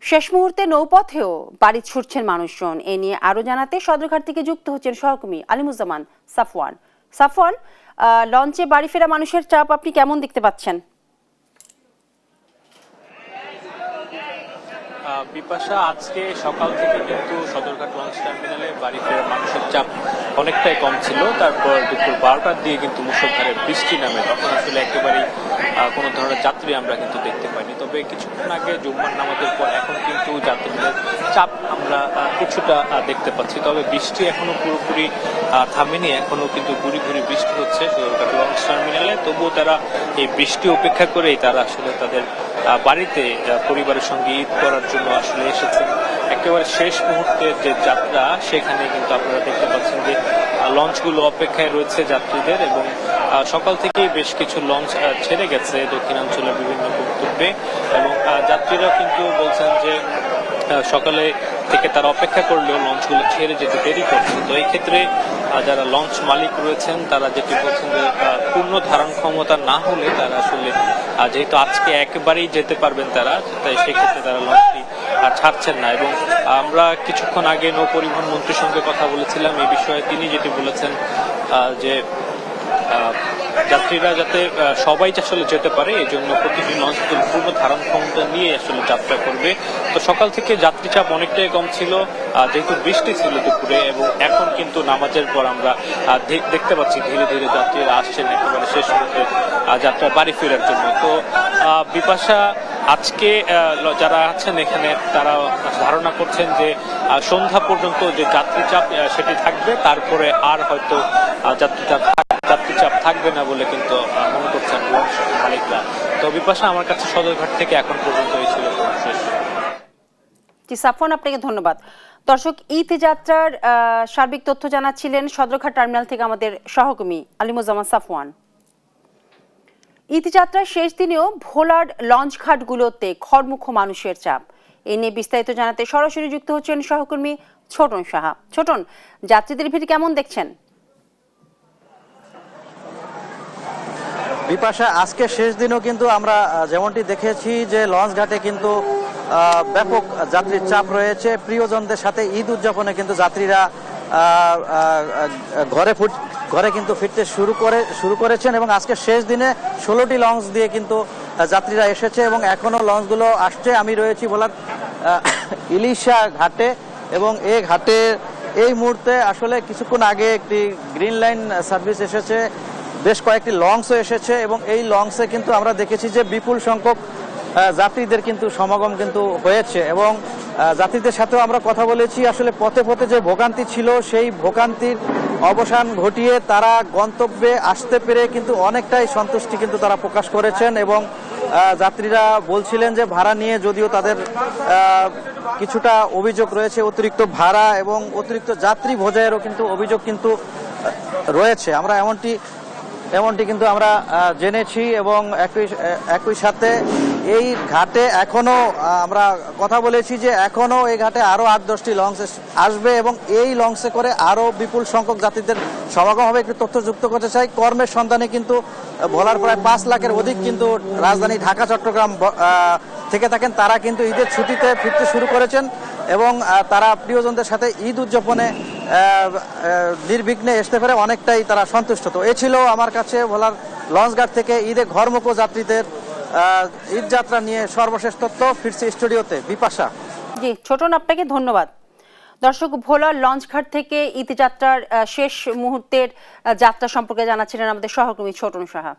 শেষ মুহূর্তে নৌপথেও বাড়ি ছুটছেন মানুষজন। এ নিয়ে আরো জানাতে সদরঘাট থেকে যুক্ত হচ্ছেন সহকর্মী আলিমুজ্জামান সাফওয়ান। সাফওয়ান, লঞ্চে বাড়ি ফেরা মানুষের চাপ আপনি কেমন দেখতে পাচ্ছেন? বিপাশা, আজকে সকাল থেকে কিন্তু সদরঘাট লঞ্চ টার্মিনালে বাড়ি ফেরা মানুষের চাপ অনেকটাই কম ছিল। তারপর দুপুর 12টার দিয়ে কিন্তু মুষলধারে বৃষ্টি নামে, তখন আসলে একেবারেই কোনো ধরনের যাত্রী আমরা কিন্তু দেখতে পাইনি। তবে কিছুক্ষণ আগে জুম্মার নামাজের পর এখন কিন্তু যাত্রীদের চাপ আমরা কিছুটা দেখতে পাচ্ছি। তবে বৃষ্টি এখনো পুরোপুরি থামেনি, এখনো কিন্তু ঘুরি ঘুরি বৃষ্টি হচ্ছে সদরঘাট লঞ্চ টার্মিনালে। তবুও তারা এই বৃষ্টি উপেক্ষা করেই তারা আসলে তাদের বাড়িতে পরিবারের সঙ্গে ঈদ করার জন্য আসলে এসেছেন। একেবারে শেষ মুহূর্তের যে যাত্রা, সেখানে কিন্তু আপনারা দেখতে পাচ্ছেন যে লঞ্চগুলো অপেক্ষায় রয়েছে যাত্রীদের, এবং সকাল থেকেই বেশ কিছু লঞ্চ ছেড়ে গেছে দক্ষিণাঞ্চলের বিভিন্ন গন্তব্যে, এবং যাত্রীরা কিন্তু বলছেন যে সকালে থেকে তারা অপেক্ষা করলেও লঞ্চগুলো ছেড়ে যেতে দেরি করছে। তো এই ক্ষেত্রে যারা লঞ্চ মালিক রয়েছেন তারা যেটি বলছেন যে পূর্ণ ধারণ ক্ষমতা না হলে তারা আসলে, যেহেতু আজকে একেবারেই যেতে পারবেন তারা, তাই সেক্ষেত্রে তারা লঞ্চটি ছাড়ছেন না। এবং আমরা কিছুক্ষণ আগে নৌ পরিবহন মন্ত্রীর সঙ্গে কথা বলেছিলাম এই বিষয়ে। তিনি যেটি বলেছেন যে যাত্রীরা যাতে সবাই আসলে যেতে পারে, এই জন্য প্রতিটি লঞ্চ পূর্ণ ধারণ ক্ষমতা নিয়ে আসলে যাত্রা করবে। তো সকাল থেকে যাত্রী চাপ অনেকটাই কম ছিল, যেহেতু বৃষ্টি ছিল দুপুরে, এবং এখন কিন্তু নামাজের পর আমরা দেখতে পাচ্ছি ধীরে ধীরে যাত্রীরা আসছেন একেবারে শেষ মুহূর্তে যাত্রা বাড়ি ফেরার জন্য। তো বিপাশা, আজকে যারা আছেন এখানে তারা ধারণা করছেন যে সন্ধ্যা পর্যন্ত যে যাত্রী চাপ সেটি থাকবে, তারপরে আর হয়তো যাত্রী চাপ থাকবে না বলে কিন্তু মনে করছেন লঞ্চ মালিকরা। তো বিপাশা, আমার কাছে সদরঘাট থেকে এখন পর্যন্ত এই ছিল শেষ। জি সাফওয়ান, আপনাকে ধন্যবাদ। দর্শক, ঈদ যাত্রার সার্বিক তথ্য জানাচ্ছিলেন সদরঘাট টার্মিনাল থেকে আমাদের সহকর্মী আলিমুজ্জামান সাফওয়ান। ঈদ যাত্রার শেষ দিনেও ভোলার লঞ্চ ঘাটগুলোতে খড়মুখো মানুষের চাপ। এ নিয়ে বিস্তারিত জানাতে সরাসরি যুক্ত হচ্ছেন সহকর্মী ছোটন সাহা। ছোটন, যাত্রীদের ভিড় কেমন দেখছেন? বিপাশা, আজকে শেষ দিনও কিন্তু আমরা যেমনটি দেখেছি যে লঞ্চ ঘাটে কিন্তু ব্যাপক যাত্রীর চাপ রয়েছে। প্রিয়জনদের সাথে ঈদ উদযাপনে কিন্তু যাত্রীরা ঘরে কিন্তু ফিরতে শুরু করেছেন, এবং আজকে শেষ দিনে 16টি লঞ্চ দিয়ে কিন্তু যাত্রীরা এসেছে, এবং এখনো লঞ্চগুলো আসছে। আমি রয়েছি ভোলার ইলিশা ঘাটে, এবং এই ঘাটে এই মুহূর্তে আসলে কিছুক্ষণ আগে একটি গ্রিন লাইন সার্ভিস এসেছে, বেশ কয়েকটি লঞ্চও এসেছে, এবং এই লঞ্চে কিন্তু আমরা দেখেছি যে বিপুল সংখ্যক যাত্রীদের কিন্তু সমাগম কিন্তু হয়েছে। এবং যাত্রীদের সাথেও আমরা কথা বলেছি। আসলে পথে পথে যে ভোগান্তি ছিল, সেই ভোগান্তির অবসান ঘটিয়ে তারা গন্তব্যে আসতে পেরে কিন্তু অনেকটাই সন্তুষ্টি কিন্তু তারা প্রকাশ করেছেন। এবং যাত্রীরা বলছিলেন যে ভাড়া নিয়ে যদিও তাদের কিছুটা অভিযোগ রয়েছে, অতিরিক্ত ভাড়া এবং অতিরিক্ত যাত্রী বোঝাইয়েরও কিন্তু অভিযোগ কিন্তু রয়েছে। আমরা এমনটি কিন্তু আমরা জেনেছি, এবং একই সাথে এই ঘাটে এখনো আমরা কথা বলেছি যে এখনো এই ঘাটে আরো 8-10টি লঞ্চ আসবে, এবং এই লঞ্চে করে আরো বিপুল সংখ্যক যাত্রীদের সমাগম হবে। একটু তথ্য যুক্ত করতে চাই, কর্মের সন্ধানে কিন্তু ভোলার প্রায় 5 লাখের অধিক কিন্তু রাজধানী ঢাকা চট্টগ্রাম থেকে থাকেন। তারা কিন্তু ঈদের ছুটিতে ফিরতে শুরু করেছেন, এবং তারা প্রিয়জনদের সাথে ঈদ উদযাপনে নির্বিঘ্নে আসতে পেরে অনেকটাই তারা সন্তুষ্ট। তো এ ছিল আমার কাছে ভোলার লঞ্চঘাট থেকে ঈদে ঘরমুখো যাত্রীদের ঈদ যাত্রা নিয়ে সর্বশেষ তথ্য। ফিরছি স্টুডিওতে। বিপাশা। জি ছোটন, আপনাকে ধন্যবাদ। দর্শক, ভোলার লঞ্চঘাট থেকে ঈদ যাত্রার শেষ মুহূর্তের যাত্রা সম্পর্কে জানাচ্ছিলেন আমাদের সহকর্মী ছোটন সাহা।